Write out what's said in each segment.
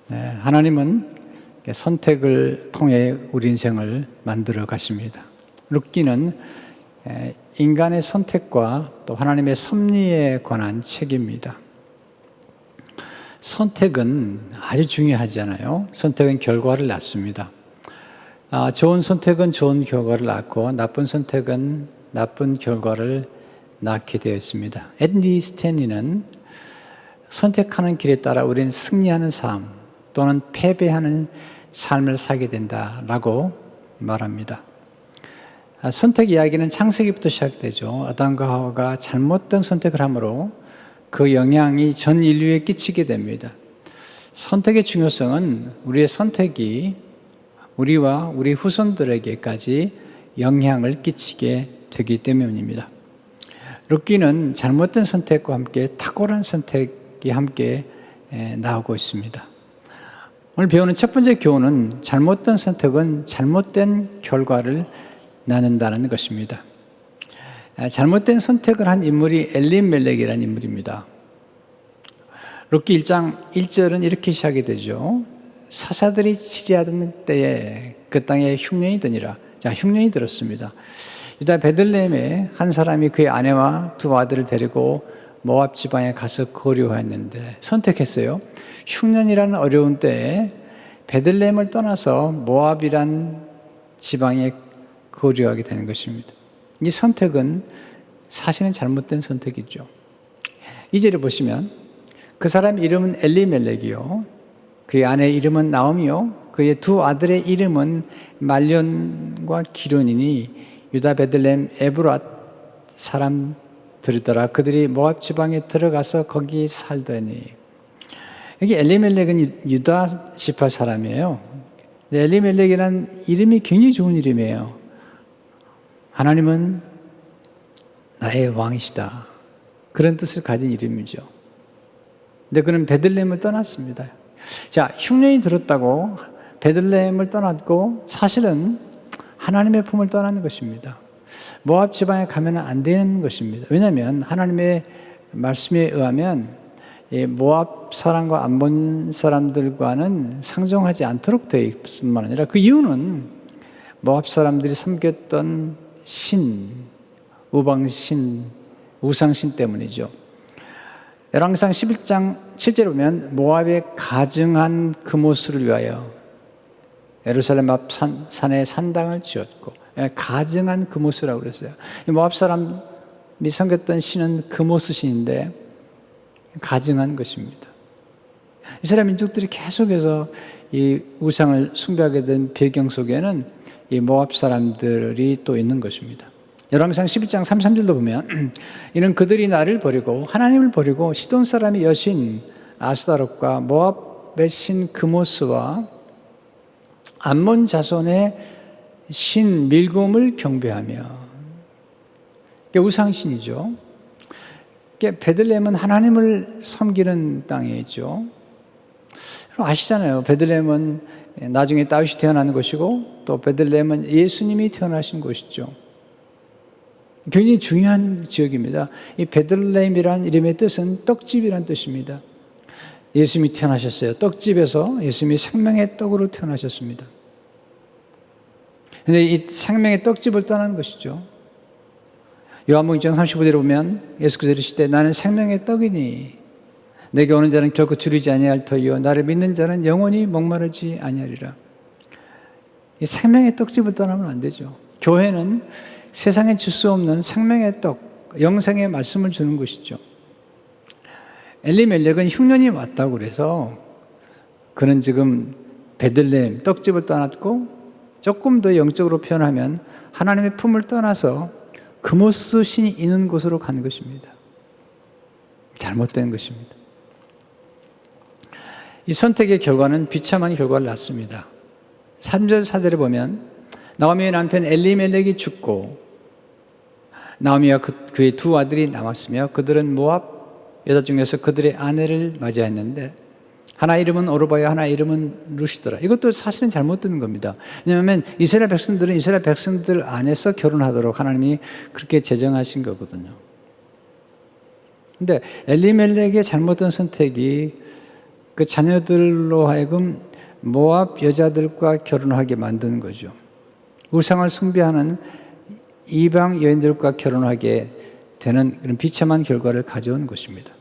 하나님은 선택을 통해 우리 인생을 만들어 가십니다. 룻기는 인간의 선택과 또 하나님의 섭리에 관한 책입니다. 선택은 아주 중요하잖아요. 선택은 결과를 낳습니다. 좋은 선택은 좋은 결과를 낳고 나쁜 선택은 나쁜 결과를 낳게 되어 있습니다. 앤디 스탠리는 선택하는 길에 따라 우리는 승리하는 삶 또는 패배하는 삶을 살게 된다라고 말합니다. 선택 이야기는 창세기부터 시작되죠. 아담과 하와가 잘못된 선택을 하므로 그 영향이 전 인류에 끼치게 됩니다. 선택의 중요성은 우리의 선택이 우리와 우리 후손들에게까지 영향을 끼치게 되기 때문입니다. 룻기는 잘못된 선택과 함께 탁월한 선택이 함께 나오고 있습니다. 오늘 배우는 첫 번째 교훈은 잘못된 선택은 잘못된 결과를 낳는다는 것입니다. 잘못된 선택을 한 인물이 엘리멜렉이라는 인물입니다. 룻기 1장 1절은 이렇게 시작이 되죠. 사사들이 치리하던 때에 그 땅에 흉년이 드니라. 자, 흉년이 들었습니다. 유다 베들레헴에 한 사람이 그의 아내와 두 아들을 데리고 모압 지방에 가서 거류하였는데 선택했어요. 흉년이라는 어려운 때에 베들레헴을 떠나서 모압이란 지방에 거류하게 되는 것입니다. 이 선택은 사실은 잘못된 선택이죠. 2절에 보시면 그 사람 이름은 엘리멜렉이요 그의 아내 이름은 나오미요 그의 두 아들의 이름은 말련과 기론이니 유다 베들레헴 에브랏 사람들이더라. 그들이 모압 지방에 들어가서 거기 살더니 여기 엘리멜렉은 유다 지파 사람이에요. 엘리멜렉이라는 이름이 굉장히 좋은 이름이에요. 하나님은 나의 왕이시다. 그런 뜻을 가진 이름이죠. 근데 그는 베들레헴을 떠났습니다. 자, 흉년이 들었다고 베들레헴을 떠났고 사실은 하나님의 품을 떠나는 것입니다. 모압 지방에 가면 안 되는 것입니다. 왜냐하면 하나님의 말씀에 의하면 모압 사람과 암몬 사람들과는 상종하지 않도록 되어 있을 뿐만 아니라 그 이유는 모압 사람들이 섬겼던 신, 우방신, 우상신 때문이죠. 열왕기상 11장 7절에 보면 모압의 가증한 금오수를 위하여 예루살렘 앞 산에 산당을 지었고 가증한 금오수라고 그랬어요. 모압 사람이 섬겼던 신은 금오수 신인데 가증한 것입니다. 이스라엘 민족들이 계속해서 이 우상을 숭배하게 된 배경 속에는 이 모압 사람들이 또 있는 것입니다. 열왕기상 12장 33절도 보면 이는 그들이 나를 버리고 하나님을 버리고 시돈 사람의 여신 아스다롯과 모압의 신 그모스와 암몬 자손의 신 밀곰을 경배하며 우상신이죠. 베들레헴은 하나님을 섬기는 땅이죠. 아시잖아요. 베들레헴은 나중에 다윗이 태어나는 곳이고 또 베들레헴은 예수님이 태어나신 곳이죠. 굉장히 중요한 지역입니다. 이 베들레헴이라는 이름의 뜻은 떡집이라는 뜻입니다. 예수님이 태어나셨어요. 떡집에서 예수님이 생명의 떡으로 태어나셨습니다. 그런데 이 생명의 떡집을 떠난 것이죠. 요한복음 1장 35절에 보면 예수께서 이르시되 나는 생명의 떡이니 내게 오는 자는 결코 줄이지 아니할 터이요 나를 믿는 자는 영원히 목마르지 아니하리라. 이 생명의 떡집을 떠나면 안 되죠. 교회는 세상에 줄 수 없는 생명의 떡, 영생의 말씀을 주는 것이죠. 엘리멜렉은 흉년이 왔다고 그래서 그는 지금 베들레헴 떡집을 떠났고 조금 더 영적으로 표현하면 하나님의 품을 떠나서 그모스 신이 있는 곳으로 간 것입니다. 잘못된 것입니다. 이 선택의 결과는 비참한 결과를 낳습니다. 3절 4절에 보면 나오미의 남편 엘리멜렉이 죽고 나오미와 그의 두 아들이 남았으며 그들은 모압 여자 중에서 그들의 아내를 맞이했는데 하나 이름은 오르바야 하나 이름은 룻이더라. 이것도 사실은 잘못된 겁니다. 왜냐하면 이스라엘 백성들은 이스라엘 백성들 안에서 결혼하도록 하나님이 그렇게 제정하신 거거든요. 그런데 엘리멜렉의 잘못된 선택이 그 자녀들로 하여금 모압 여자들과 결혼하게 만드는 거죠. 우상을 숭배하는 이방 여인들과 결혼하게 되는 그런 비참한 결과를 가져온 것입니다.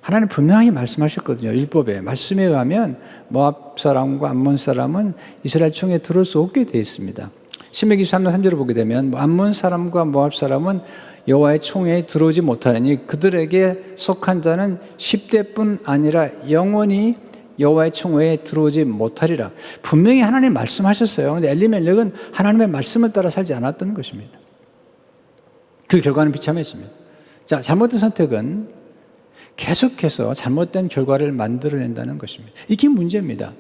하나님 분명히 말씀하셨거든요. 율법에 말씀에 의하면 모압 사람과 암몬 사람은 이스라엘 총회에 들어올 수 없게 되어 있습니다. 신명기 3장 3절을 보게 되면 암몬 사람과 모압 사람은 여호와의 총회에 들어오지 못하느니 그들에게 속한 자는 10대뿐 아니라 영원히 여호와의 총회에 들어오지 못하리라. 분명히 하나님 말씀하셨어요. 그런데 엘리멜렉은 하나님의 말씀을 따라 살지 않았던 것입니다. 그 결과는 비참했습니다. 자, 잘못된 선택은 계속해서 잘못된 결과를 만들어낸다는 것입니다. 이게 문제입니다.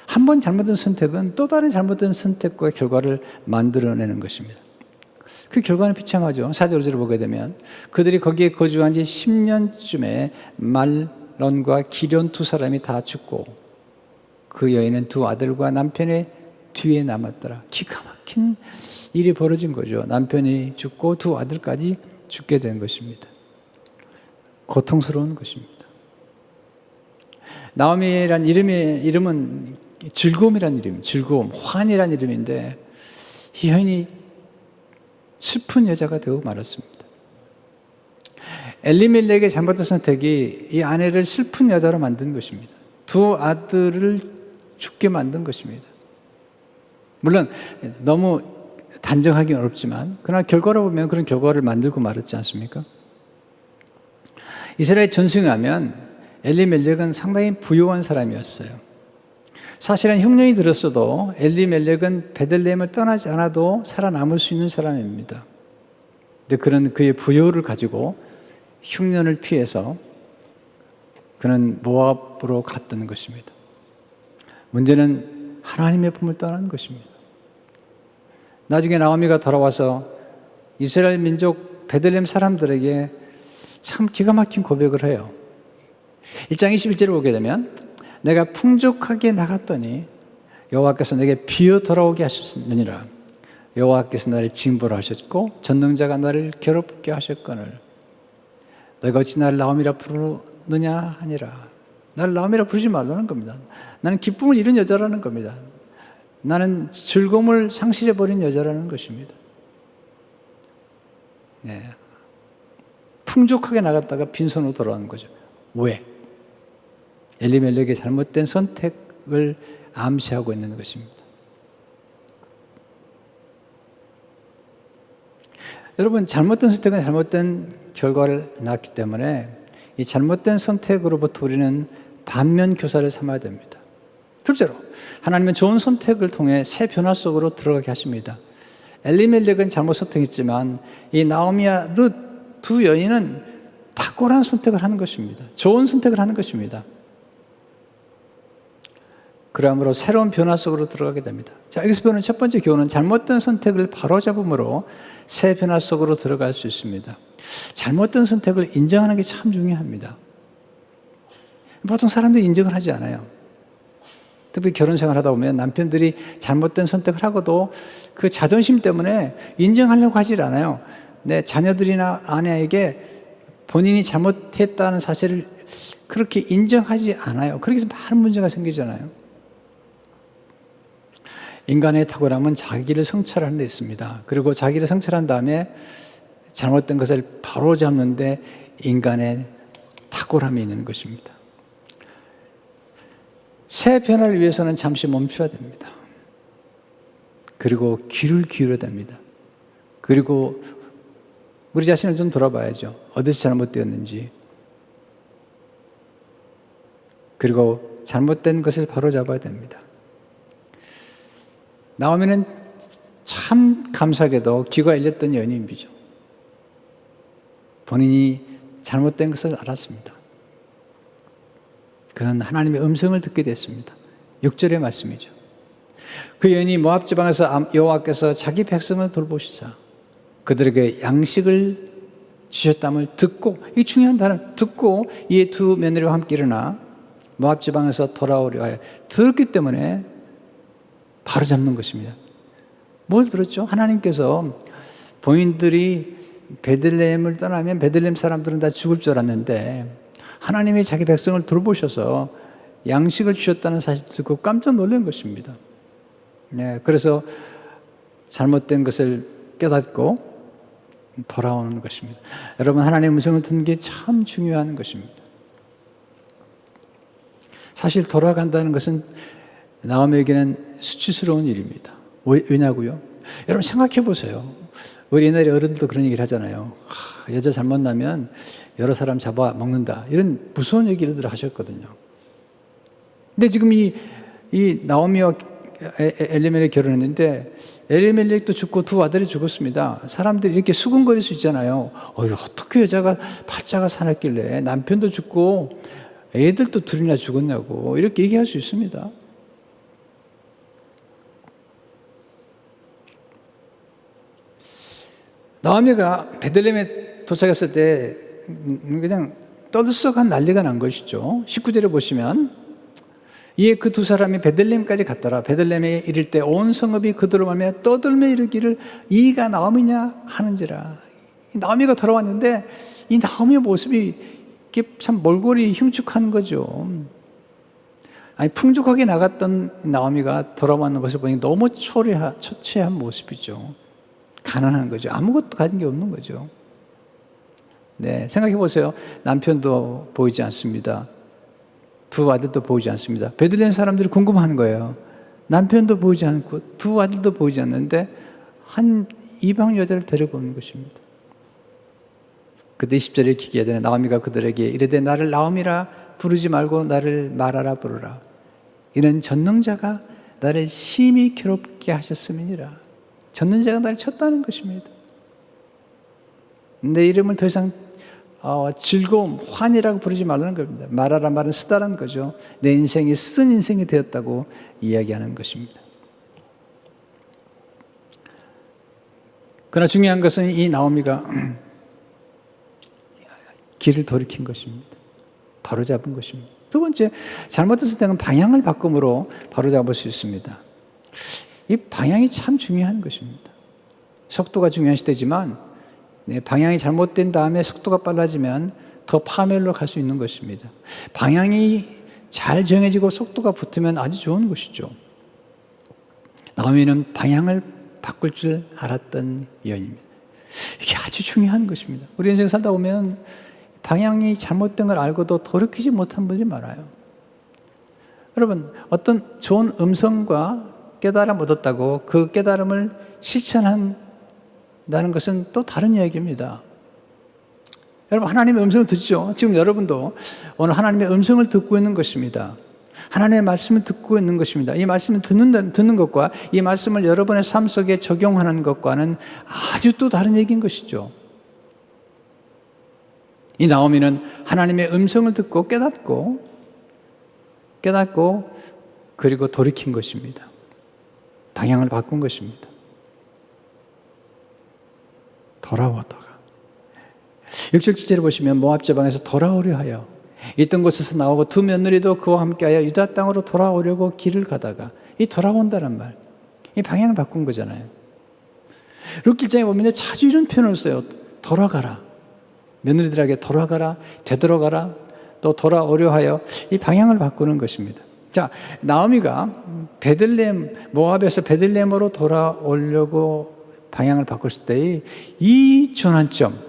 한 번 잘못된 선택은 또 다른 잘못된 선택과 결과를 만들어내는 것입니다. 그 결과는 비참하죠. 4절 5절을 보게 되면 그들이 거기에 거주한 지 10년쯤에 말론과 기련 두 사람이 다 죽고 그 여인은 두 아들과 남편의 뒤에 남았더라. 기가 막힌 일이 벌어진 거죠. 남편이 죽고 두 아들까지 죽게 된 것입니다. 고통스러운 것입니다. 나오미란 이름은 즐거움이란 이름, 즐거움, 환이란 이름인데 이 여인이 슬픈 여자가 되고 말았습니다. 엘리멜렉의 잘못된 선택이 이 아내를 슬픈 여자로 만든 것입니다. 두 아들을 죽게 만든 것입니다. 물론 너무 단정하기 어렵지만 그러나 결과로 보면 그런 결과를 만들고 말았지 않습니까? 이스라엘 전승에 하면 엘리멜렉은 상당히 부유한 사람이었어요. 사실은 흉년이 들었어도 엘리멜렉은 베들레헴을 떠나지 않아도 살아남을 수 있는 사람입니다. 근데 그런 그의 부유를 가지고 흉년을 피해서 그는 모압으로 갔던 것입니다. 문제는 하나님의 품을 떠난 것입니다. 나중에 나오미가 돌아와서 이스라엘 민족 베들레헴 사람들에게 참 기가 막힌 고백을 해요. 1장 21절을 보게 되면 내가 풍족하게 나갔더니 여호와께서 내게 비어 돌아오게 하셨느니라. 여호와께서 나를 징벌하셨고 전능자가 나를 괴롭게 하셨거늘 너희가 어찌 나를 나오미라 부르느냐 하니라. 나를 나오미라 부르지 말라는 겁니다. 나는 기쁨을 잃은 여자라는 겁니다. 나는 즐거움을 상실해버린 여자라는 것입니다. 네. 풍족하게 나갔다가 빈손으로 돌아온 거죠. 왜? 엘리멜렉의 잘못된 선택을 암시하고 있는 것입니다. 여러분, 잘못된 선택은 잘못된 결과를 낳기 때문에 이 잘못된 선택으로부터 우리는 반면 교사를 삼아야 됩니다. 둘째로, 하나님은 좋은 선택을 통해 새 변화 속으로 들어가게 하십니다. 엘리멜렉은 잘못 선택했지만 이 나오미와 룻 두 여인은 탁월한 선택을 하는 것입니다. 좋은 선택을 하는 것입니다. 그러므로 새로운 변화 속으로 들어가게 됩니다. 자, 여기서 배우는 첫 번째 교훈은 잘못된 선택을 바로잡음으로 새 변화 속으로 들어갈 수 있습니다. 잘못된 선택을 인정하는 게 참 중요합니다. 보통 사람들이 인정을 하지 않아요. 특히 결혼 생활 하다 보면 남편들이 잘못된 선택을 하고도 그 자존심 때문에 인정하려고 하질 않아요. 내 자녀들이나 아내에게 본인이 잘못했다는 사실을 그렇게 인정하지 않아요. 그렇게 해서 많은 문제가 생기잖아요. 인간의 탁월함은 자기를 성찰하는 데 있습니다. 그리고 자기를 성찰한 다음에 잘못된 것을 바로잡는 데 인간의 탁월함이 있는 것입니다. 새 변화를 위해서는 잠시 멈춰야 됩니다. 그리고 귀를 기울여야 됩니다. 그리고 우리 자신을 좀 돌아봐야죠. 어디서 잘못되었는지. 그리고 잘못된 것을 바로잡아야 됩니다. 나오미는 참 감사하게도 귀가 열렸던 여인이죠. 본인이 잘못된 것을 알았습니다. 그는 하나님의 음성을 듣게 됐습니다. 6절의 말씀이죠. 그 여인이 모압 지방에서 여호와께서 자기 백성을 돌보시자 그들에게 양식을 주셨담을 듣고, 이 중요한 단어, 듣고 이 두 며느리와 함께 일어나 모압 지방에서 돌아오려 하여 들었기 때문에 바로 잡는 것입니다. 뭘 들었죠? 하나님께서 본인들이 베들레헴을 떠나면 베들레헴 사람들은 다 죽을 줄 알았는데 하나님이 자기 백성을 돌보셔서 양식을 주셨다는 사실 듣고 깜짝 놀란 것입니다. 네, 그래서 잘못된 것을 깨닫고 돌아오는 것입니다. 여러분, 하나님의 음성을 듣는 게 참 중요한 것입니다. 사실 돌아간다는 것은 나오미에게는 수치스러운 일입니다. 왜냐고요? 여러분 생각해 보세요. 우리 옛날에 어른들도 그런 얘기를 하잖아요. 여자 잘못 나면 여러 사람 잡아 먹는다. 이런 무서운 얘기를 하셨거든요. 근데 지금 이 나오미와 엘리멜렉이 결혼했는데 엘리멜렉도 죽고 두 아들이 죽었습니다. 사람들이 이렇게 수근거릴 수 있잖아요. 어떻게 여자가 팔자가 사납길래 남편도 죽고 애들도 둘이나 죽었냐고 이렇게 얘기할 수 있습니다. 나오미가 베들레헴에 도착했을 때 그냥 떠들썩한 난리가 난 것이죠. 19절에 보시면 이에 그 두 사람이 베들레헴까지 갔더라. 베들레헴에 이를 때 온 성읍이 그들로 말미암아 떠들며 이르기를 이가 나오미냐 하는지라. 나오미가 돌아왔는데 이 나오미의 모습이 참 몰골이 흉측한 거죠. 아니, 풍족하게 나갔던 나오미가 돌아왔는 것을 보니 너무 초췌한 모습이죠. 가난한 거죠. 아무것도 가진 게 없는 거죠. 네, 생각해 보세요. 남편도 보이지 않습니다. 두 아들도 보이지 않습니다. 베들레헴 사람들이 궁금한 거예요. 남편도 보이지 않고 두 아들도 보이지 않는데 한 이방 여자를 데리고 오는 것입니다. 그때 20절에 기기하전에 나오미가 그들에게 이르되 나를 나오미라 부르지 말고 나를 마라라 부르라. 이는 전능자가 나를 심히 괴롭게 하셨음이니라. 전능자가 나를 쳤다는 것입니다. 내 이름을 더 이상 즐거움, 환이라고 부르지 말라는 겁니다. 말하라 말은 쓰다라는 거죠. 내 인생이 쓴 인생이 되었다고 이야기하는 것입니다. 그러나 중요한 것은 이 나오미가 길을 돌이킨 것입니다. 바로잡은 것입니다. 두 번째, 잘못했을 때는 방향을 바꿈으로 바로잡을 수 있습니다. 이 방향이 참 중요한 것입니다. 속도가 중요한 시대지만 방향이 잘못된 다음에 속도가 빨라지면 더 파멸로 갈 수 있는 것입니다. 방향이 잘 정해지고 속도가 붙으면 아주 좋은 것이죠. 나오미는 방향을 바꿀 줄 알았던 여인입니다. 이게 아주 중요한 것입니다. 우리 인생 살다 보면 방향이 잘못된 걸 알고도 돌이키지 못한 분들이 많아요. 여러분, 어떤 좋은 음성과 깨달음 얻었다고 그 깨달음을 실천한다는 것은 또 다른 이야기입니다. 여러분, 하나님의 음성을 듣죠? 지금 여러분도 오늘 하나님의 음성을 듣고 있는 것입니다. 하나님의 말씀을 듣고 있는 것입니다. 이 말씀을 듣는 것과 이 말씀을 여러분의 삶 속에 적용하는 것과는 아주 또 다른 얘기인 것이죠. 이 나오미는 하나님의 음성을 듣고 깨닫고 그리고 돌이킨 것입니다. 방향을 바꾼 것입니다. 돌아오다가 6절 7절을 보시면 모압 지방에서 돌아오려 하여 있던 곳에서 나오고 두 며느리도 그와 함께하여 유다 땅으로 돌아오려고 길을 가다가 이 돌아온다는 말, 이 방향을 바꾼 거잖아요. 룻 길장에 보면 자주 이런 표현을 써요. 돌아가라. 며느리들에게 돌아가라, 되돌아가라, 또 돌아오려 하여 이 방향을 바꾸는 것입니다. 자, 나오미가 베들레헴, 모압에서 베들레헴으로 돌아오려고 방향을 바꿨을 때의 이 전환점,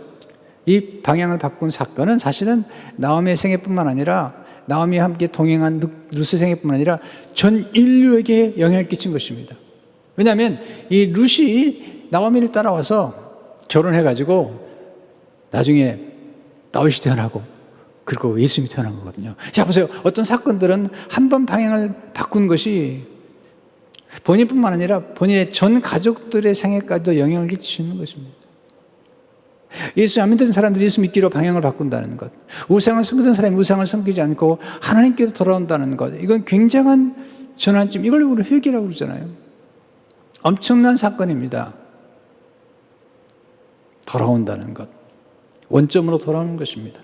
이 방향을 바꾼 사건은 사실은 나오미의 생애뿐만 아니라 나오미와 함께 동행한 룻의 생애뿐만 아니라 전 인류에게 영향을 끼친 것입니다. 왜냐하면 이 룻이 나오미를 따라와서 결혼해가지고 나중에 다윗이 태어나고 그리고 예수님이 태어난 거거든요. 자, 보세요. 어떤 사건들은 한 번 방향을 바꾼 것이 본인뿐만 아니라 본인의 전 가족들의 생애까지도 영향을 끼치는 것입니다. 예수 안 믿던 사람들이 예수 믿기로 방향을 바꾼다는 것, 우상을 섬기던 사람이 우상을 섬기지 않고 하나님께로 돌아온다는 것, 이건 굉장한 전환점, 이걸 우리 회개라고 그러잖아요. 엄청난 사건입니다. 돌아온다는 것, 원점으로 돌아오는 것입니다.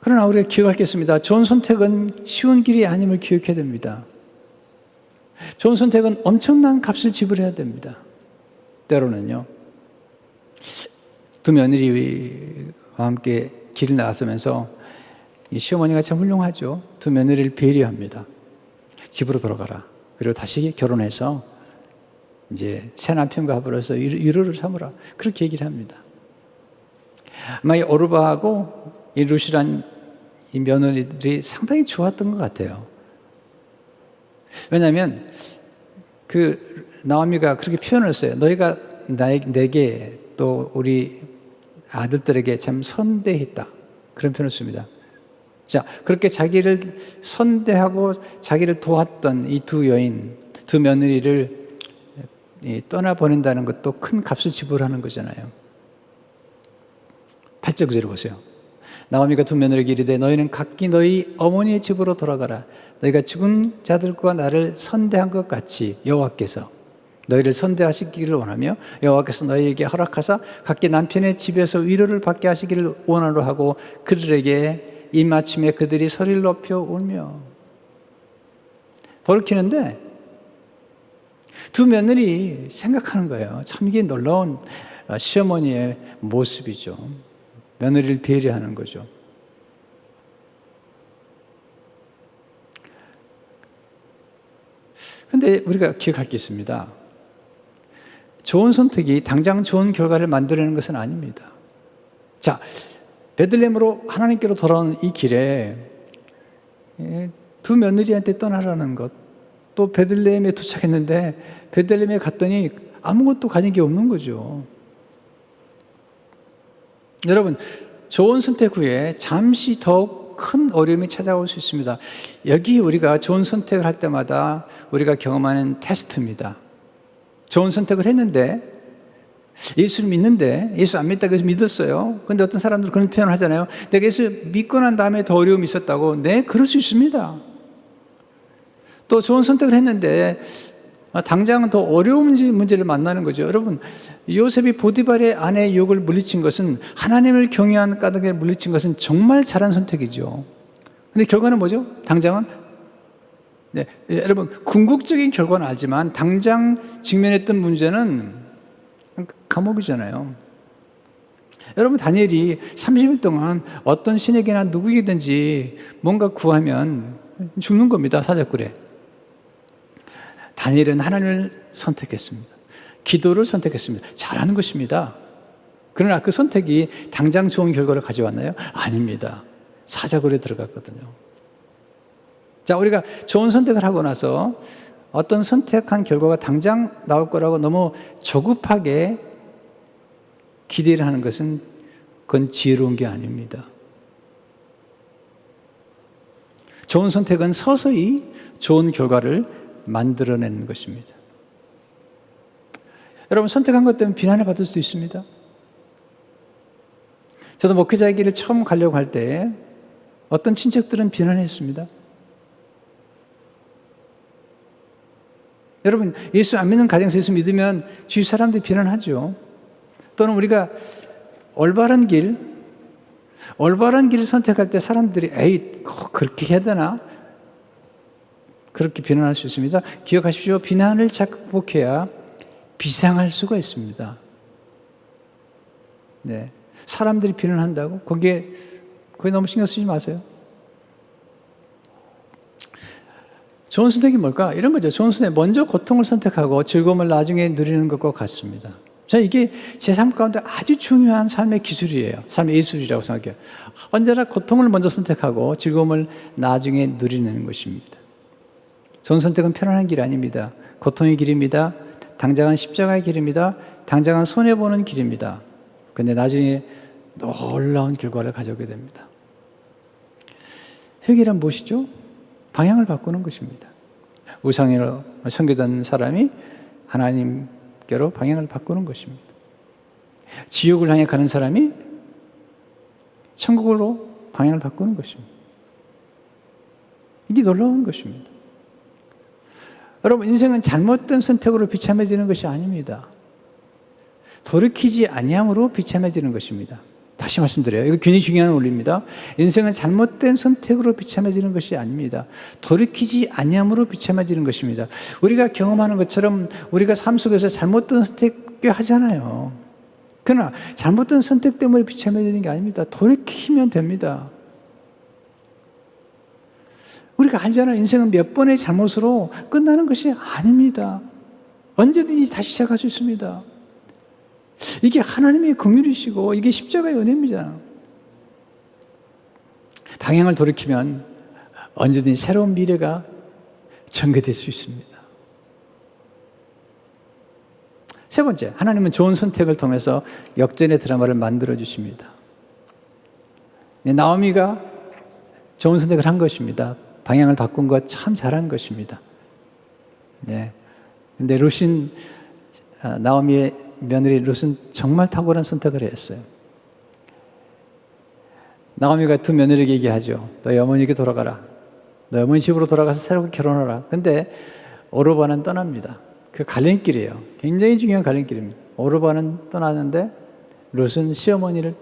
그러나 우리가 기억할 게 있습니다. 좋은 선택은 쉬운 길이 아님을 기억해야 됩니다. 좋은 선택은 엄청난 값을 지불해야 됩니다. 때로는요. 두 며느리와 함께 길을 나가면서 이 시어머니가 참 훌륭하죠. 두 며느리를 배려합니다. 집으로 돌아가라. 그리고 다시 결혼해서 이제 새 남편과 합으로서 위로를 삼으라. 그렇게 얘기를 합니다. 아마 이 오르바하고 이 루시란 이 며느리들이 상당히 좋았던 것 같아요. 왜냐하면 그 나오미가 그렇게 표현을 했어요. 너희가 내게 또 우리 아들들에게 참 선대했다. 그런 표현을 씁니다. 자, 그렇게 자기를 선대하고 자기를 도왔던 이 두 여인, 두 며느리를 떠나보낸다는 것도 큰 값을 지불하는 거잖아요. 8절 9절을 보세요. 나오미가 두 며느리에게 이르되 너희는 각기 너희 어머니의 집으로 돌아가라. 너희가 죽은 자들과 나를 선대한 것 같이 여호와께서 너희를 선대하시기를 원하며 여호와께서 너희에게 허락하사 각기 남편의 집에서 위로를 받게 하시기를 원하노 하고 그들에게 입맞춤에 그들이 소리를 높여 울며. 돌이키는데 두 며느리 생각하는 거예요. 참 이게 놀라운 시어머니의 모습이죠. 며느리를 배려하는 거죠. 그런데 우리가 기억할 게 있습니다. 좋은 선택이 당장 좋은 결과를 만들어내는 것은 아닙니다. 자, 베들레헴으로 하나님께로 돌아오는 이 길에 두 며느리한테 떠나라는 것, 또 베들레헴에 도착했는데 베들레헴에 갔더니 아무것도 가진 게 없는 거죠. 여러분, 좋은 선택 후에 잠시 더욱 큰 어려움이 찾아올 수 있습니다. 여기 우리가 좋은 선택을 할 때마다 우리가 경험하는 테스트입니다. 좋은 선택을 했는데 예수를 믿는데 예수 안 믿다고 해서 믿었어요. 그런데 어떤 사람들은 그런 표현을 하잖아요. 내가 예수 믿고 난 다음에 더 어려움이 있었다고. 네, 그럴 수 있습니다. 또 좋은 선택을 했는데 당장 더 어려운 문제를 만나는 거죠. 여러분, 요셉이 보디발의 아내의 유혹을 물리친 것은, 하나님을 경외한 까닭에 물리친 것은 정말 잘한 선택이죠. 근데 결과는 뭐죠? 당장은 네, 여러분, 궁극적인 결과는 알지만 당장 직면했던 문제는 감옥이잖아요. 여러분, 다니엘이 30일 동안 어떤 신에게나 누구에게든지 뭔가 구하면 죽는 겁니다. 사자굴에. 다니엘은 하나님을 선택했습니다. 기도를 선택했습니다. 잘하는 것입니다. 그러나 그 선택이 당장 좋은 결과를 가져왔나요? 아닙니다. 사자굴에 들어갔거든요. 자, 우리가 좋은 선택을 하고 나서 어떤 선택한 결과가 당장 나올 거라고 너무 조급하게 기대를 하는 것은 그건 지혜로운 게 아닙니다. 좋은 선택은 서서히 좋은 결과를 만들어내는 것입니다. 여러분, 선택한 것 때문에 비난을 받을 수도 있습니다. 저도 목회자의 길을 처음 가려고 할 때 어떤 친척들은 비난했습니다. 여러분, 예수 안 믿는 가정에서 예수 믿으면 주위 사람들이 비난하죠. 또는 우리가 올바른 길을 선택할 때 사람들이 에이, 그렇게 해야 되나? 그렇게 비난할 수 있습니다. 기억하십시오. 비난을 극복해야 비상할 수가 있습니다. 네. 사람들이 비난한다고? 거기에 너무 신경 쓰지 마세요. 좋은 선택이 뭘까? 이런 거죠. 좋은 선택. 먼저 고통을 선택하고 즐거움을 나중에 누리는 것과 같습니다. 저는 이게 제 삶 가운데 아주 중요한 삶의 기술이에요. 삶의 예술이라고 생각해요. 언제나 고통을 먼저 선택하고 즐거움을 나중에 누리는 것입니다. 좋은 선택은 편안한 길이 아닙니다. 고통의 길입니다. 당장은 십자가의 길입니다. 당장은 손해보는 길입니다. 근데 나중에 놀라운 결과를 가져오게 됩니다. 회개란 무엇이죠? 방향을 바꾸는 것입니다. 우상으로 섬기던 사람이 하나님께로 방향을 바꾸는 것입니다. 지옥을 향해 가는 사람이 천국으로 방향을 바꾸는 것입니다. 이게 놀라운 것입니다. 여러분, 인생은 잘못된 선택으로 비참해지는 것이 아닙니다. 돌이키지 아니함으로 비참해지는 것입니다. 다시 말씀드려요. 이거 굉장히 중요한 원리입니다. 인생은 잘못된 선택으로 비참해지는 것이 아닙니다. 돌이키지 아니함으로 비참해지는 것입니다. 우리가 경험하는 것처럼 우리가 삶 속에서 잘못된 선택 꽤 하잖아요. 그러나 잘못된 선택 때문에 비참해지는 게 아닙니다. 돌이키면 됩니다. 우리가 알잖아요. 인생은 몇 번의 잘못으로 끝나는 것이 아닙니다. 언제든지 다시 시작할 수 있습니다. 이게 하나님의 긍휼이시고 이게 십자가의 은혜입니다. 방향을 돌이키면 언제든지 새로운 미래가 전개될 수 있습니다. 세 번째, 하나님은 좋은 선택을 통해서 역전의 드라마를 만들어 주십니다. 나오미가 좋은 선택을 한 것입니다. 방향을 바꾼 것 참 잘한 것입니다. 네. 근데 룻은, 나오미의 며느리 룻은 정말 탁월한 선택을 했어요. 나오미가 두 며느리에게 얘기하죠. 너희 어머니에게 돌아가라. 너희 어머니 집으로 돌아가서 새롭게 결혼하라. 근데 오르바는 떠납니다. 그 갈림길이에요. 굉장히 중요한 갈림길입니다. 오르바는 떠나는데 룻은 시어머니를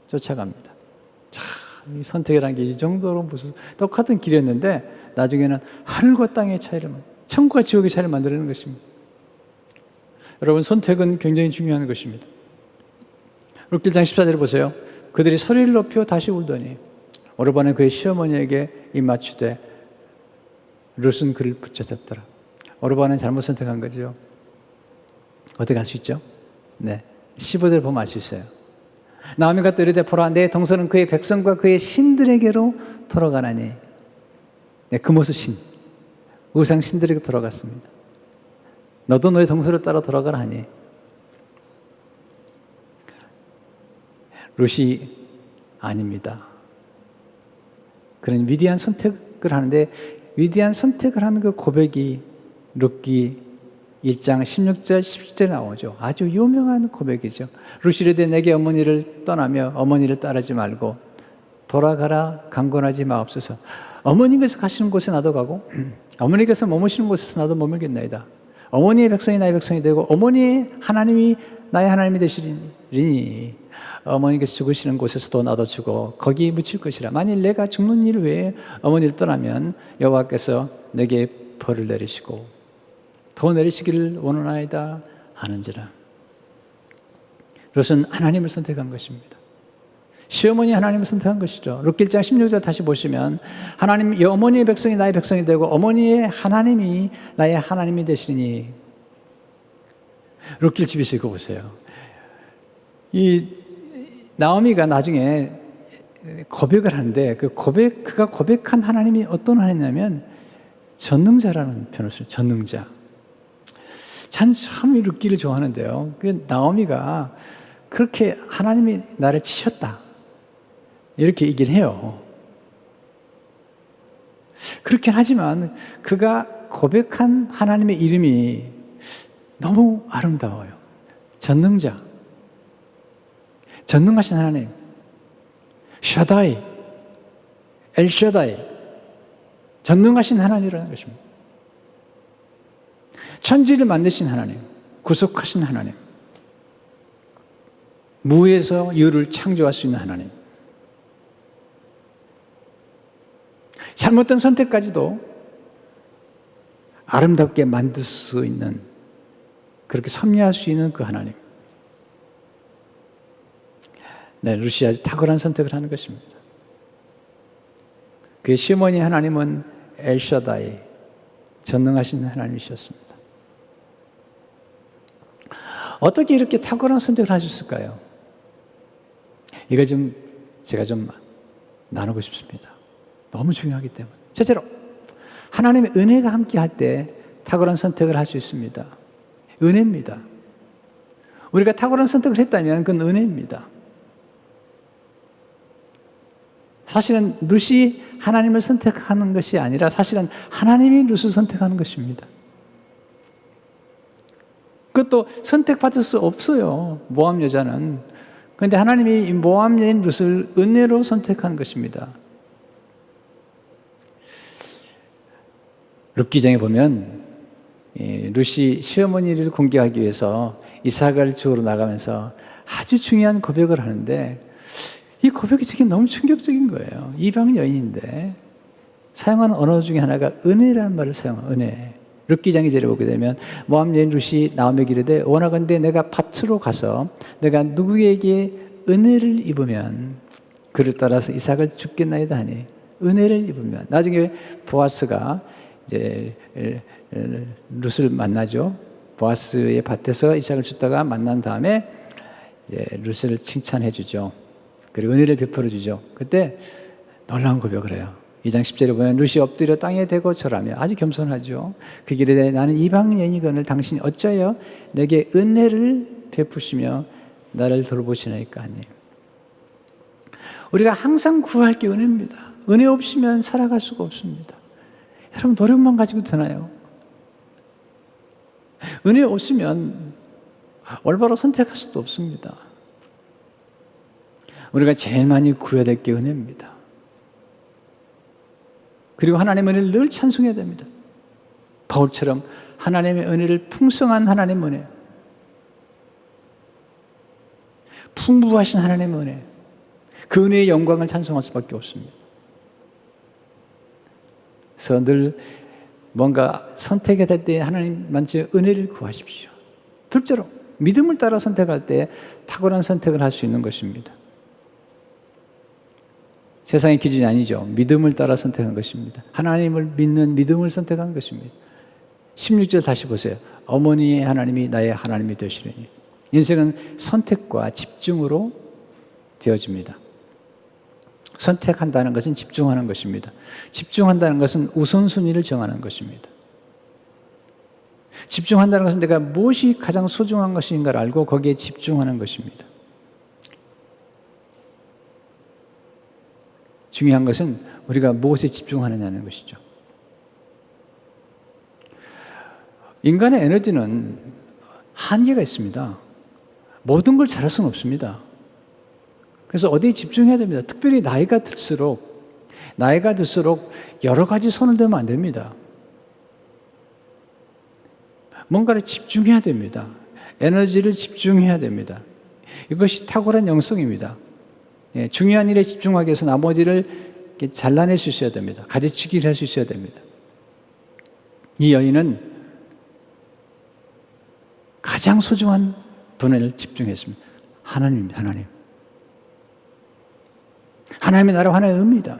쫓아갑니다. 참, 이 선택이라는 게 이 정도로 무슨 똑같은 길이었는데 나중에는 하늘과 땅의 차이를, 천국과 지옥의 차이를 만들어내는 것입니다. 여러분, 선택은 굉장히 중요한 것입니다. 룻 1장 14절을 보세요. 그들이 소리를 높여 다시 울더니 오르바는 그의 시어머니에게 입맞추되 룻은 그를 붙잡았더라. 오르바는 잘못 선택한 거죠. 어떻게 할 수 있죠? 네, 15절 보면 알 수 있어요. 나오미가 또 이르되 보라 내 동서는 그의 백성과 그의 신들에게로 돌아가나니. 네, 금오스 신, 우상 신들에게 돌아갔습니다. 너도 너의 동서를 따라 돌아가라 하니 룻이 아닙니다. 그런 위대한 선택을 하는데 위대한 선택을 하는 그 고백이 룻기 1장 16절 17절에 나오죠. 아주 유명한 고백이죠. 룻이 이르되 내게 어머니를 떠나며 어머니를 따르지 말고 돌아가라 강권하지 마옵소서. 어머니께서 가시는 곳에 나도 가고 어머니께서 머무시는 곳에서 나도 머물겠나이다. 어머니의 백성이 나의 백성이 되고 어머니의 하나님이 나의 하나님이 되시리니 어머니께서 죽으시는 곳에서도 나도 죽어 거기 묻힐 것이라. 만일 내가 죽는 일 외에 어머니를 떠나면 여호와께서 내게 벌을 내리시고 더 내리시기를 원하나이다 하는지라. 룻은 하나님을 선택한 것입니다. 시어머니 하나님을 선택한 것이죠. 룻 1장 16절 다시 보시면 하나님 어머니의 백성이 나의 백성이 되고 어머니의 하나님이 나의 하나님이 되시니. 룻길 집에서 이거 보세요. 이 나오미가 나중에 고백을 하는데 그가 고백한 하나님이 어떤 하나님이냐면 전능자라는 표현을 써요. 전능자. 참 이 룻기를 좋아하는데요. 그 나오미가 그렇게 하나님이 나를 치셨다 이렇게 얘기를 해요. 그렇긴 하지만 그가 고백한 하나님의 이름이 너무 아름다워요. 전능자, 전능하신 하나님, 샤다이, 엘샤다이, 전능하신 하나님이라는 것입니다. 천지를 만드신 하나님, 구속하신 하나님, 무에서 유를 창조할 수 있는 하나님, 잘못된 선택까지도 아름답게 만들 수 있는, 그렇게 섭리할 수 있는 그 하나님. 네, 룻이 아주 탁월한 선택을 하는 것입니다. 그의 시어머니 하나님은 엘샤다이, 전능하신 하나님이셨습니다. 어떻게 이렇게 탁월한 선택을 하셨을까요? 이거 제가 좀 나누고 싶습니다. 너무 중요하기 때문에. 첫째로, 하나님의 은혜가 함께 할 때 탁월한 선택을 할 수 있습니다. 은혜입니다. 우리가 탁월한 선택을 했다면 그건 은혜입니다. 사실은 룻이 하나님을 선택하는 것이 아니라 사실은 하나님이 룻을 선택하는 것입니다. 그것도 선택받을 수 없어요. 모함 여자는. 그런데 하나님이 이 모함 여인 룻을 은혜로 선택한 것입니다. 룻기장에 보면 룻이 시어머니를 공개하기 위해서 이삭을 주우러 나가면서 아주 중요한 고백을 하는데 이 고백이 되게 너무 충격적인 거예요. 이방 여인인데 사용하는 언어 중에 하나가 은혜라는 말을 사용해요. 은혜. 룻기장 2절에 보게 되면 모함 여인 룻이 나오미에게 이르되 원하건대 내가 밭으로 가서 내가 누구에게 은혜를 입으면 그를 따라서 이삭을 줍겠나이다 하니 은혜를 입으면. 나중에 보아스가 이제 룻을 만나죠. 보아스의 밭에서 이삭을 줬다가 만난 다음에 이제 룻을 칭찬해 주죠. 그리고 은혜를 베풀어 주죠. 그때 놀라운 고백을 해요. 2장 10절에 보면 룻이 엎드려 땅에 대고 절하며 아주 겸손하죠. 그 길에 나는 이방 여인이거늘 당신이 어찌하여 내게 은혜를 베푸시며 나를 돌보시나이까 하니. 우리가 항상 구할 게 은혜입니다. 은혜 없이면 살아갈 수가 없습니다. 여러분 노력만 가지고 되나요? 은혜 없으면 올바로 선택할 수도 없습니다. 우리가 제일 많이 구해야 될 게 은혜입니다. 그리고 하나님의 은혜를 늘 찬송해야 됩니다. 바울처럼 하나님의 은혜를 풍성한 하나님의 은혜, 풍부하신 하나님의 은혜, 그 은혜의 영광을 찬송할 수밖에 없습니다. 그래서 늘 뭔가 선택해야 될 때 하나님한테 은혜를 구하십시오. 둘째로 믿음을 따라 선택할 때 탁월한 선택을 할 수 있는 것입니다. 세상의 기준이 아니죠. 믿음을 따라 선택한 것입니다. 하나님을 믿는 믿음을 선택한 것입니다. 16절 다시 보세요. 어머니의 하나님이 나의 하나님이 되시려니. 인생은 선택과 집중으로 되어집니다. 선택한다는 것은 집중하는 것입니다. 집중한다는 것은 우선순위를 정하는 것입니다. 집중한다는 것은 내가 무엇이 가장 소중한 것인가를 알고 거기에 집중하는 것입니다. 중요한 것은 우리가 무엇에 집중하느냐는 것이죠. 인간의 에너지는 한계가 있습니다. 모든 걸 잘할 수는 없습니다. 그래서 어디에 집중해야 됩니다. 특별히 나이가 들수록 여러 가지 손을 대면 안 됩니다. 뭔가를 집중해야 됩니다. 에너지를 집중해야 됩니다. 이것이 탁월한 영성입니다. 중요한 일에 집중하기 위해서 나머지를 잘라낼 수 있어야 됩니다. 가지치기를 할 수 있어야 됩니다. 이 여인은 가장 소중한 분을 집중했습니다. 하나님입니다. 하나님. 하나님의 나라 하나의 의미입니다.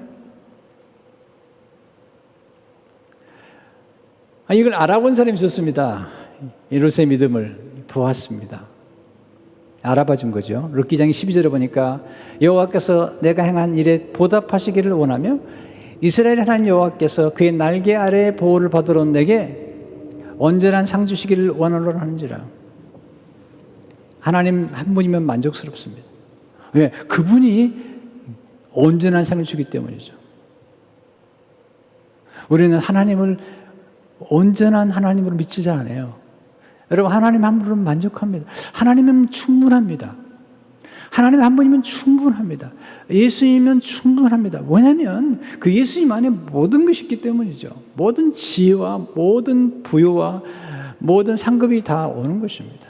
이걸 알아본 사람이 있었습니다. 룻의 믿음을 보았습니다. 알아봐 준 거죠. 룻기장 12절에 보니까 여호와께서 내가 행한 일에 보답하시기를 원하며 이스라엘 하나님 여호와께서 그의 날개 아래에 보호를 받으러 내게 온전한 상 주시기를 원하노라 하는지라. 하나님 한 분이면 만족스럽습니다. 왜? 그분이 온전한 상을 주기 때문이죠. 우리는 하나님을 온전한 하나님으로 믿지 않아요. 여러분 하나님 한 분으로 만족합니다. 하나님은 충분합니다. 하나님 한 분이면 충분합니다. 예수님이면 충분합니다. 왜냐하면 그 예수님 안에 모든 것이 있기 때문이죠. 모든 지혜와 모든 부여와 모든 상급이 다 오는 것입니다.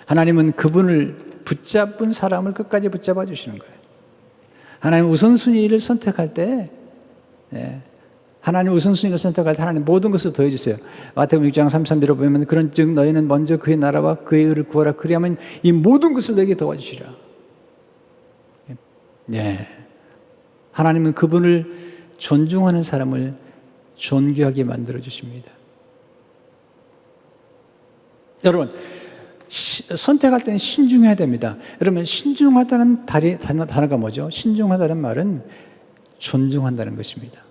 하나님은 그분을 붙잡은 사람을 끝까지 붙잡아 주시는 거예요. 하나님 우선순위를 선택할 때 하나님 우선순위를 선택할 때 하나님 모든 것을 더해주세요. 마태복음 6장 33절에 보면 그런즉 너희는 먼저 그의 나라와 그의 의를 구하라. 그리하면 이 모든 것을 너에게 도와주시라. 하나님은 그분을 존중하는 사람을 존귀하게 만들어 주십니다. 여러분 선택할 때는 신중해야 됩니다. 여러분 신중하다는 단어가 뭐죠? 신중하다는 말은 존중한다는 것입니다.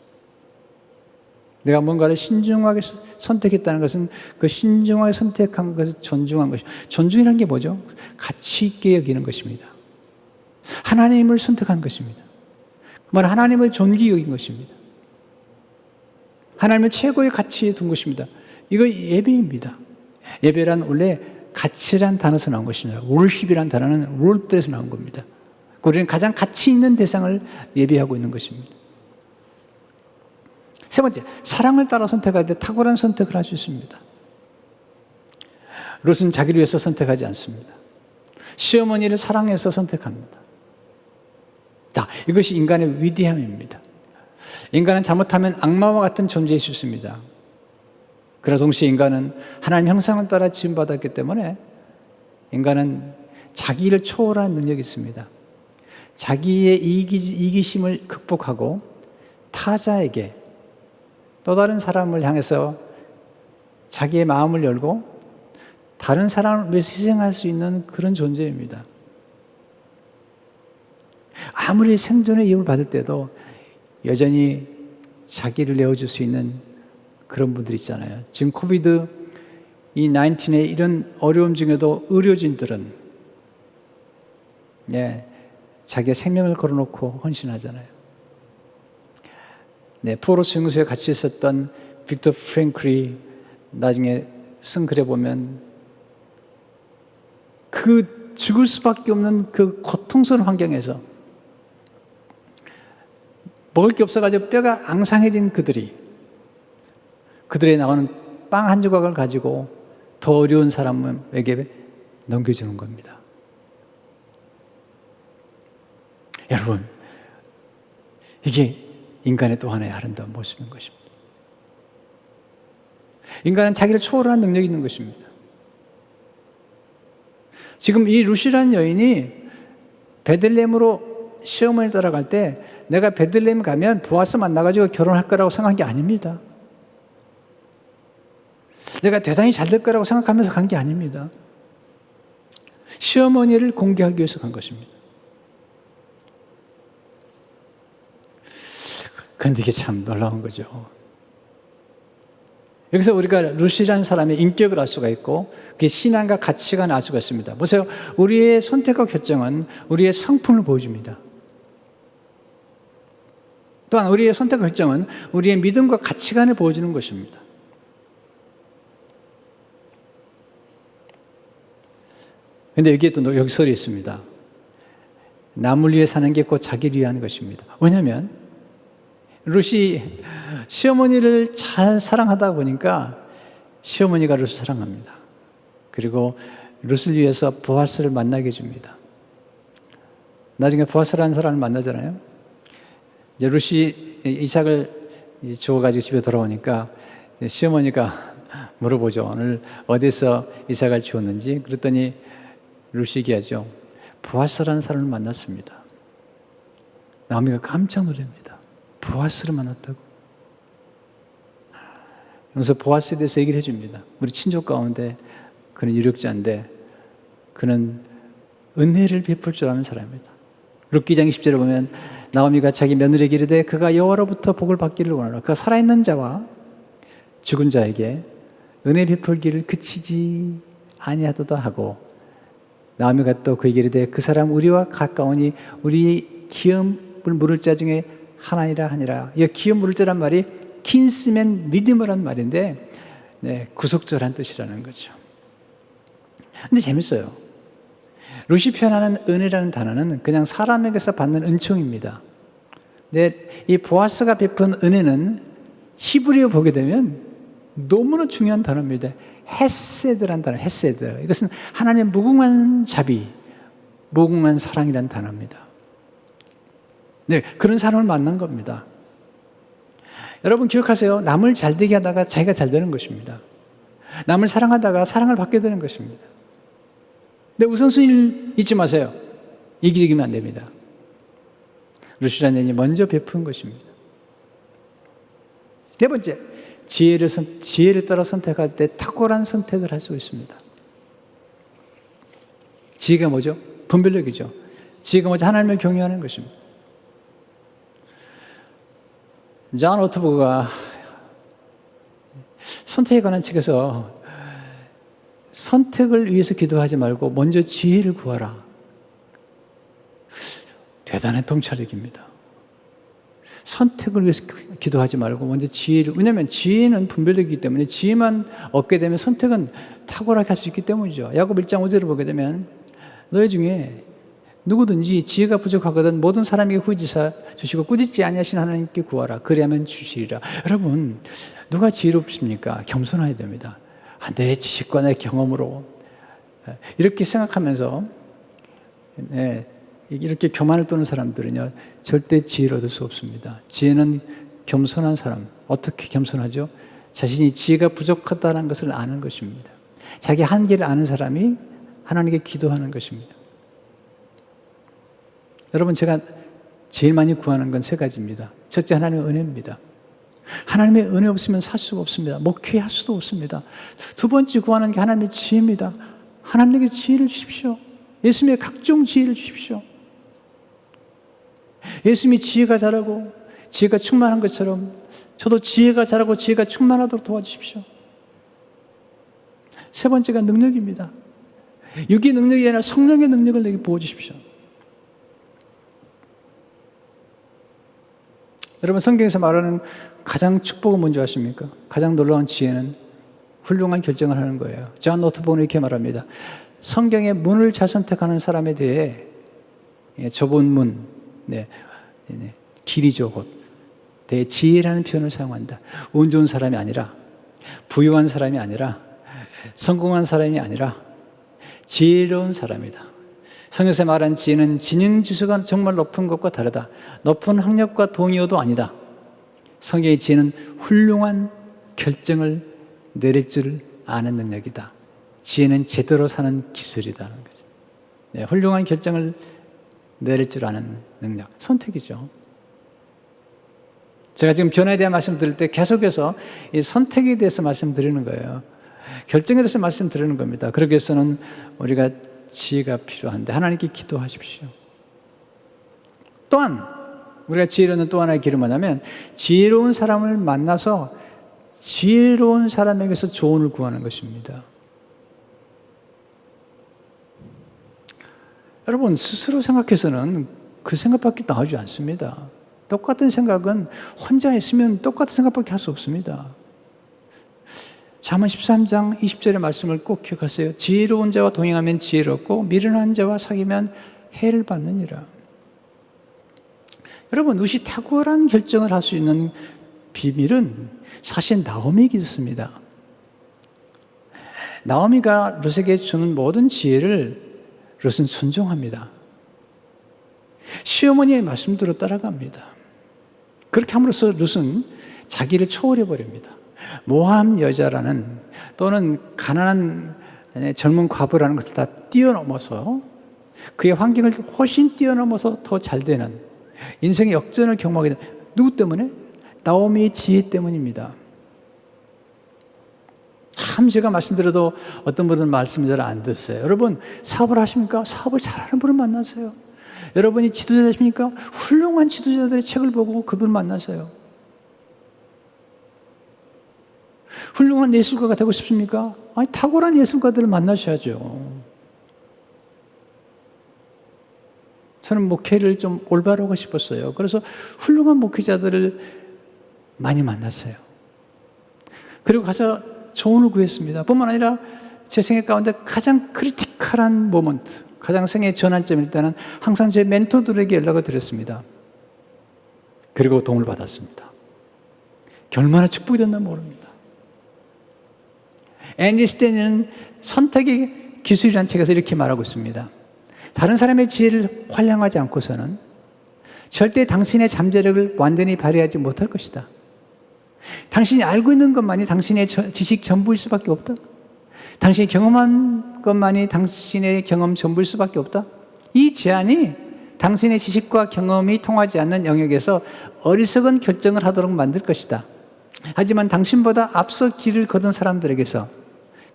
내가 뭔가를 신중하게 선택했다는 것은 그 신중하게 선택한 것을 존중한 것이죠. 존중이라는 게 뭐죠? 가치 있게 여기는 것입니다. 하나님을 선택한 것입니다. 하나님을 존귀 여긴 것입니다. 하나님을 최고의 가치에 둔 것입니다. 이거 예배입니다. 예배란 원래 가치란 단어에서 나온 것입니다. 월십이란 단어는 월드에서 나온 겁니다. 우리는 가장 가치 있는 대상을 예배하고 있는 것입니다. 세 번째, 사랑을 따라 선택할 때 탁월한 선택을 할 수 있습니다. 룻은 자기를 위해서 선택하지 않습니다. 시어머니를 사랑해서 선택합니다. 자, 이것이 인간의 위대함입니다. 인간은 잘못하면 악마와 같은 존재일 수 있습니다. 그러나 동시에 인간은 하나님 형상을 따라 지음받았기 때문에 인간은 자기를 초월한 능력이 있습니다. 자기의 이기심을 극복하고 타자에게 또 다른 사람을 향해서 자기의 마음을 열고 다른 사람을 위해서 희생할 수 있는 그런 존재입니다. 아무리 생존의 이유를 받을 때도 여전히 자기를 내어줄 수 있는 그런 분들 있잖아요. 지금 코비드-19의 이런 어려움 중에도 의료진들은 자기의 생명을 걸어놓고 헌신하잖아요. 포로스 용소에 같이 있었던 빅터 프랭클이 나중에 쓴 글에 보면 그 죽을 수밖에 없는 그 고통스러운 환경에서 먹을 게 없어가지고 뼈가 앙상해진 그들에 나오는 빵 한 조각을 가지고 더 어려운 사람에게 넘겨주는 겁니다. 여러분, 이게 인간의 또 하나의 아름다운 모습인 것입니다. 인간은 자기를 초월하는 능력이 있는 것입니다. 지금 이 루시라는 여인이 베들레헴으로 시어머니 따라갈 때 내가 베들레헴 가면 보아스 만나가지고 결혼할 거라고 생각한 게 아닙니다. 내가 대단히 잘 될 거라고 생각하면서 간 게 아닙니다. 시어머니를 공개하기 위해서 간 것입니다. 그런데 이게 참 놀라운 거죠. 여기서 우리가 루시라는 사람의 인격을 알 수가 있고 그의 신앙과 가치관을 알 수가 있습니다. 보세요. 우리의 선택과 결정은 우리의 성품을 보여줍니다. 또한 우리의 선택과 결정은 우리의 믿음과 가치관을 보여주는 것입니다. 그런데 여기에 또 여기설이 있습니다. 남을 위해 사는 게 곧 자기를 위한 것입니다. 왜냐하면 룻이 시어머니를 잘 사랑하다 보니까 시어머니가 룻을 사랑합니다. 그리고 룻을 위해서 보아스를 만나게 해줍니다. 나중에 보아스라는 사람을 만나잖아요. 이제 룻이 이삭을 주워가지고 집에 돌아오니까 시어머니가 물어보죠. 오늘 어디서 이삭을 주웠는지. 그랬더니 룻이 얘기하죠. 보아스라는 사람을 만났습니다. 나오미가 깜짝 놀랍니다. 보아스를 만났다고. 그래서 보아스에 대해서 얘기를 해줍니다. 우리 친족 가운데 그는 유력자인데 그는 은혜를 베풀 줄 아는 사람입니다. 룻기 2장 20절에 보면 나오미가 자기 며느리에게 이르되 그가 여호와로부터 복을 받기를 원하노라. 그가 살아있는 자와 죽은 자에게 은혜 베풀기를 그치지 아니하도다 하고 나오미가 또 그에게 이르되 그 사람 우리와 가까우니 우리 기업을 물을 자 중에 하나니라 하니라. 이 기업 물을 자란 말이 킨스맨 리디머라는 말인데 구속자란 뜻이라는 거죠. 근데 재밌어요. 룻이 표현하는 은혜라는 단어는 그냥 사람에게서 받는 은총입니다. 근데 이 보아스가 베푼 은혜는 히브리어 보게 되면 너무나 중요한 단어입니다. 헤세드란 단어, 헤세드. 이것은 하나님의 무궁한 자비, 무궁한 사랑이란 단어입니다. 그런 사람을 만난 겁니다. 여러분 기억하세요. 남을 잘되게 하다가 자기가 잘 되는 것입니다. 남을 사랑하다가 사랑을 받게 되는 것입니다. 근데 우선순위를 잊지 마세요. 이기적이면 안 됩니다. 룻이라는 여인이 먼저 베푼 것입니다. 네 번째, 지혜를 따라 선택할 때 탁월한 선택을 할 수 있습니다. 지혜가 뭐죠? 분별력이죠. 지혜가 뭐죠? 하나님을 경외하는 것입니다. 존 오트버그가 선택에 관한 책에서 선택을 위해서 기도하지 말고 먼저 지혜를 구하라. 대단한 통찰력입니다. 선택을 위해서 기도하지 말고 먼저 지혜를, 왜냐하면 지혜는 분별력이기 때문에 지혜만 얻게 되면 선택은 탁월하게 할 수 있기 때문이죠. 야고보 1장 5절을 보게 되면 너희 중에 누구든지 지혜가 부족하거든 모든 사람에게 후지사 주시고 꾸짖지 아니하신 하나님께 구하라. 그리하면 주시리라. 여러분 누가 지혜롭습니까? 겸손해야 됩니다. 내 지식과 내 경험으로 이렇게 생각하면서 이렇게 교만을 떠는 사람들은요 절대 지혜를 얻을 수 없습니다. 지혜는 겸손한 사람. 어떻게 겸손하죠? 자신이 지혜가 부족하다는 것을 아는 것입니다. 자기 한계를 아는 사람이 하나님께 기도하는 것입니다. 여러분 제가 제일 많이 구하는 건 세 가지입니다. 첫째, 하나님의 은혜입니다. 하나님의 은혜 없으면 살 수가 없습니다. 목회할 수도 없습니다. 두 번째 구하는 게 하나님의 지혜입니다. 하나님에게 지혜를 주십시오. 예수님의 각종 지혜를 주십시오. 예수님이 지혜가 자라고 지혜가 충만한 것처럼 저도 지혜가 자라고 지혜가 충만하도록 도와주십시오. 세 번째가 능력입니다. 육의 능력이 아니라 성령의 능력을 내게 부어주십시오. 여러분, 성경에서 말하는 가장 축복은 뭔지 아십니까? 가장 놀라운 지혜는 훌륭한 결정을 하는 거예요. 존 노트본은 이렇게 말합니다. 성경의 문을 잘 선택하는 사람에 대해 좁은 문, 길이죠, 곧. 지혜라는 표현을 사용한다. 운 좋은 사람이 아니라, 부유한 사람이 아니라, 성공한 사람이 아니라 지혜로운 사람이다. 성경에서 말한 지혜는 지능지수가 정말 높은 것과 다르다. 높은 학력과 동의어도 아니다. 성경의 지혜는 훌륭한 결정을 내릴 줄 아는 능력이다. 지혜는 제대로 사는 기술이라는 거죠. 훌륭한 결정을 내릴 줄 아는 능력, 선택이죠. 제가 지금 변화에 대한 말씀 드릴 때 계속해서 이 선택에 대해서 말씀드리는 거예요. 결정에 대해서 말씀드리는 겁니다. 그러기 위해서는 우리가 지혜가 필요한데 하나님께 기도하십시오. 또한 우리가 지혜로는 또 하나의 길은 뭐냐면 지혜로운 사람을 만나서 지혜로운 사람에게서 조언을 구하는 것입니다. 여러분, 스스로 생각해서는 그 생각밖에 나오지 않습니다. 똑같은 생각은 혼자 했으면 똑같은 생각밖에 할 수 없습니다. 잠언 13장 20절의 말씀을 꼭 기억하세요. 지혜로운 자와 동행하면 지혜롭고 미련한 자와 사귀면 해를 받느니라. 여러분, 우시 탁월한 결정을 할 수 있는 비밀은 사실 나오미에게 있습니다. 나오미가 룻에게 주는 모든 지혜를 룻은 순종합니다. 시어머니의 말씀대로 따라갑니다. 그렇게 함으로써 룻은 자기를 초월해버립니다. 모함 여자라는 또는 가난한 젊은 과부라는 것을 다 뛰어넘어서 그의 환경을 훨씬 뛰어넘어서 더 잘 되는 인생의 역전을 경험하게 된 누구 때문에? 나오미의 지혜 때문입니다. 참 제가 말씀드려도 어떤 분은 말씀을 잘 안 듣어요. 여러분, 사업을 하십니까? 사업을 잘하는 분을 만나세요. 여러분이 지도자십니까? 훌륭한 지도자들의 책을 보고 그분을 만나세요. 훌륭한 예술가가 되고 싶습니까? 아니, 탁월한 예술가들을 만나셔야죠. 저는 목회를 좀 올바로 하고 싶었어요. 그래서 훌륭한 목회자들을 많이 만났어요. 그리고 가서 조언을 구했습니다. 뿐만 아니라 제 생애 가운데 가장 크리티컬한 모먼트, 가장 생애의 전환점일 때는 항상 제 멘토들에게 연락을 드렸습니다. 그리고 도움을 받았습니다. 얼마나 축복이 됐나 모릅니다. 앤리 스탠리는 선택의 기술이라는 책에서 이렇게 말하고 있습니다. 다른 사람의 지혜를 활용하지 않고서는 절대 당신의 잠재력을 완전히 발휘하지 못할 것이다. 당신이 알고 있는 것만이 당신의 지식 전부일 수밖에 없다. 당신이 경험한 것만이 당신의 경험 전부일 수밖에 없다. 이 제안이 당신의 지식과 경험이 통하지 않는 영역에서 어리석은 결정을 하도록 만들 것이다. 하지만 당신보다 앞서 길을 걷은 사람들에게서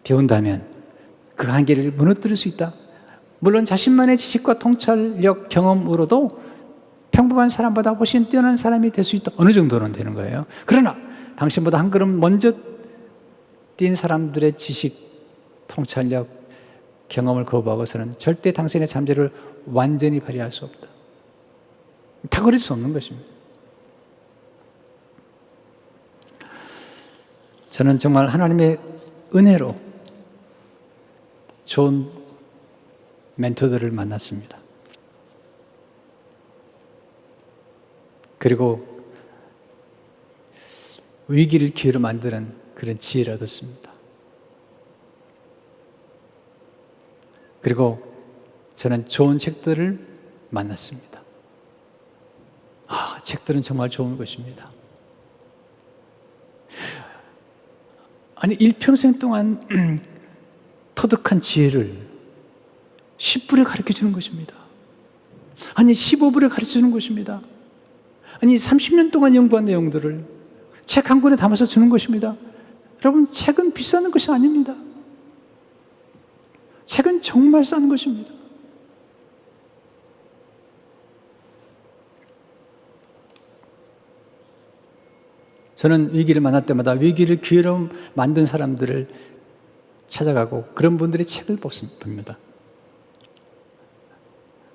배운다면 그 한계를 무너뜨릴 수 있다. 물론 자신만의 지식과 통찰력, 경험으로도 평범한 사람보다 훨씬 뛰어난 사람이 될 수 있다. 어느 정도는 되는 거예요. 그러나 당신보다 한 걸음 먼저 뛴 사람들의 지식, 통찰력, 경험을 거부하고서는 절대 당신의 잠재력을 완전히 발휘할 수 없다. 탁월할 수 없는 것입니다. 저는 정말 하나님의 은혜로 좋은 멘토들을 만났습니다. 그리고 위기를 기회로 만드는 그런 지혜를 얻었습니다. 그리고 저는 좋은 책들을 만났습니다. 책들은 정말 좋은 것입니다. 아니, 일평생 동안 터득한 지혜를 10분에 가르쳐 주는 것입니다. 아니 15불에 가르쳐주는 것입니다. 아니 30년 동안 연구한 내용들을 책 한 권에 담아서 주는 것입니다. 여러분, 책은 비싼 것이 아닙니다. 책은 정말 싼 것입니다. 저는 위기를 만날 때마다 위기를 기회로 만든 사람들을 찾아가고 그런 분들의 책을 봅니다.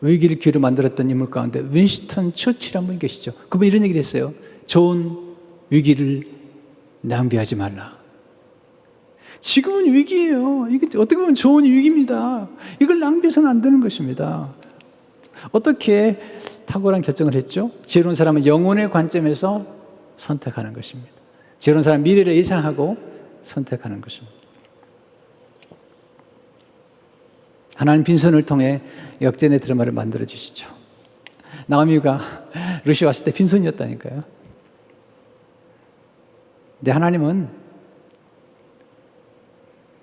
위기를 기회로 만들었던 인물 가운데 윈스턴 처칠이라는 분이 계시죠. 그분이 이런 얘기를 했어요. 좋은 위기를 낭비하지 말라. 지금은 위기예요. 이게 어떻게 보면 좋은 위기입니다. 이걸 낭비해서는 안 되는 것입니다. 어떻게 탁월한 결정을 했죠? 지혜로운 사람은 영혼의 관점에서 선택하는 것입니다. 지혜로운 사람은 미래를 예상하고 선택하는 것입니다. 하나님 빈손을 통해 역전의 드라마를 만들어 주시죠. 나오미가 루시 왔을 때 빈손이었다니까요. 근데 하나님은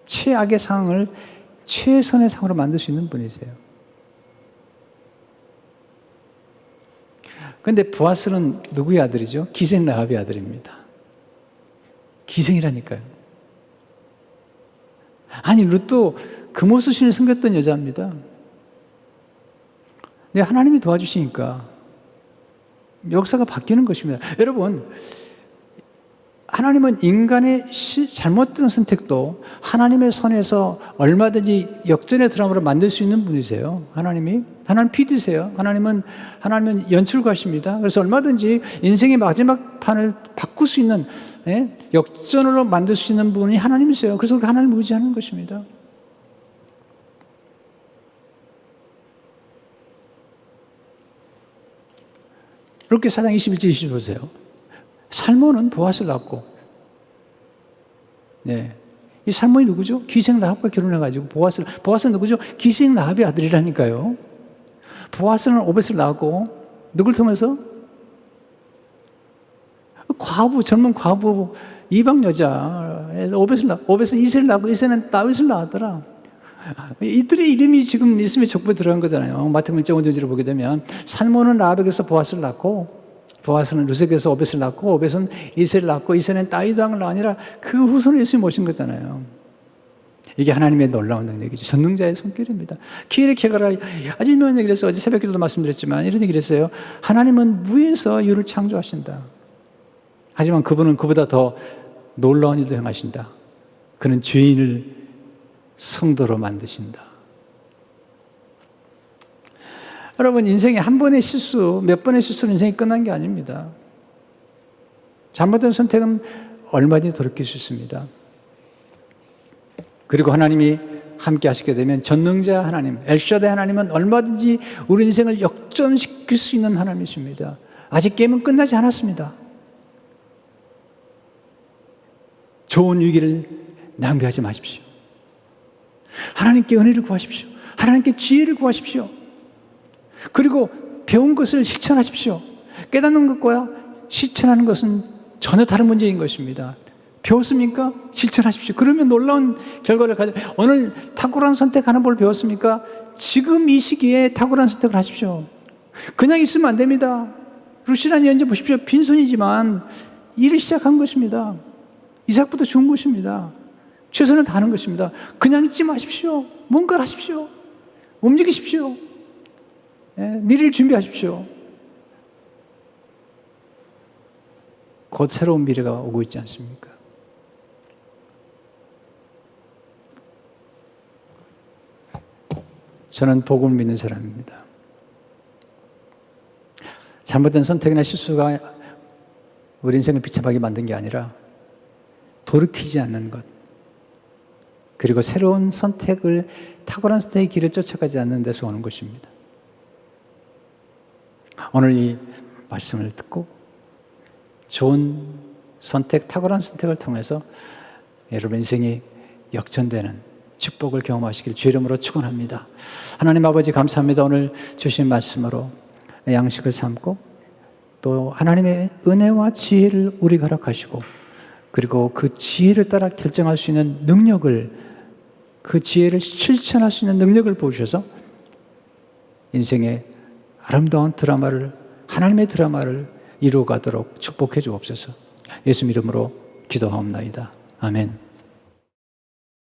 최악의 상황을 최선의 상황으로 만들 수 있는 분이세요. 그런데 보아스는 누구의 아들이죠? 기생 라합의 아들입니다. 기생이라니까요. 아니 룻도 금오수 신을 섬겼던 여자입니다. 근데 하나님이 도와주시니까 역사가 바뀌는 것입니다. 여러분, 하나님은 인간의 잘못된 선택도 하나님의 손에서 얼마든지 역전의 드라마를 만들 수 있는 분이세요. 하나님 PD세요. 하나님은 연출가십니다. 그래서 얼마든지 인생의 마지막 판을 바꿀 수 있는, 역전으로 만들 수 있는 분이 하나님이세요. 그래서 하나님을 의지하는 것입니다. 이렇게 4장 21절 22절 보세요. 살몬은 보아스를 낳았고, 이 살몬이 누구죠? 기생 라합과 결혼해가지고 보아스는 누구죠? 기생 라합의 아들이라니까요. 보아스는 오벳을 낳았고, 누굴 통해서? 젊은 과부, 이방 여자, 오벳은 이세를 낳고, 이세는 다윗을 낳았더라. 이들의 이름이 지금 말씀에 족보에 들어간 거잖아요. 마태복음 1.5절을 보게 되면, 살몬은 라합에게서 보아스를 낳고, 보아스는 루색에서 오벳을 낳고, 오벳은 이세를 낳고, 이세는 다윗 왕을 아니라 그 후손을 예수님 모신 거잖아요. 이게 하나님의 놀라운 능력이죠. 전능자의 손길입니다. 키에르케가라 아주 유명한 얘기를 했어요. 어제 새벽에도 말씀드렸지만 이런 얘기를 했어요. 하나님은 무에서 유를 창조하신다. 하지만 그분은 그보다 더 놀라운 일도 행하신다. 그는 죄인을 성도로 만드신다. 여러분, 인생에 한 번의 실수, 몇 번의 실수로 인생이 끝난 게 아닙니다. 잘못된 선택은 얼마든지 돌이킬 수 있습니다. 그리고 하나님이 함께 하시게 되면 전능자 하나님, 엘샤다이 하나님은 얼마든지 우리 인생을 역전시킬 수 있는 하나님이십니다. 아직 게임은 끝나지 않았습니다. 좋은 위기를 낭비하지 마십시오. 하나님께 은혜를 구하십시오. 하나님께 지혜를 구하십시오. 그리고 배운 것을 실천하십시오. 깨닫는 것과 실천하는 것은 전혀 다른 문제인 것입니다. 배웠습니까? 실천하십시오. 그러면 놀라운 결과를 오늘 탁월한 선택 하는 법을 배웠습니까? 지금 이 시기에 탁월한 선택을 하십시오. 그냥 있으면 안 됩니다. 루시라는 연재 보십시오. 빈손이지만 일을 시작한 것입니다. 이삭부터 죽은 것입니다. 최선을 다하는 것입니다. 그냥 있지 마십시오. 뭔가를 하십시오. 움직이십시오. 미래를 준비하십시오. 곧 새로운 미래가 오고 있지 않습니까? 저는 복음을 믿는 사람입니다. 잘못된 선택이나 실수가 우리 인생을 비참하게 만든 게 아니라 돌이키지 않는 것, 그리고 새로운 선택을, 탁월한 선택의 길을 쫓아가지 않는 데서 오는 것입니다. 오늘 이 말씀을 듣고 좋은 선택, 탁월한 선택을 통해서 여러분 인생이 역전되는 축복을 경험하시길 주의 이름으로 축원합니다. 하나님 아버지 감사합니다. 오늘 주신 말씀으로 양식을 삼고 또 하나님의 은혜와 지혜를 우리가 허락하시고 그리고 그 지혜를 따라 결정할 수 있는 능력을, 그 지혜를 실천할 수 있는 능력을 보셔서 인생에 아름다운 드라마를, 하나님의 드라마를 이루어가도록 축복해 주옵소서. 예수 이름으로 기도하옵나이다. 아멘.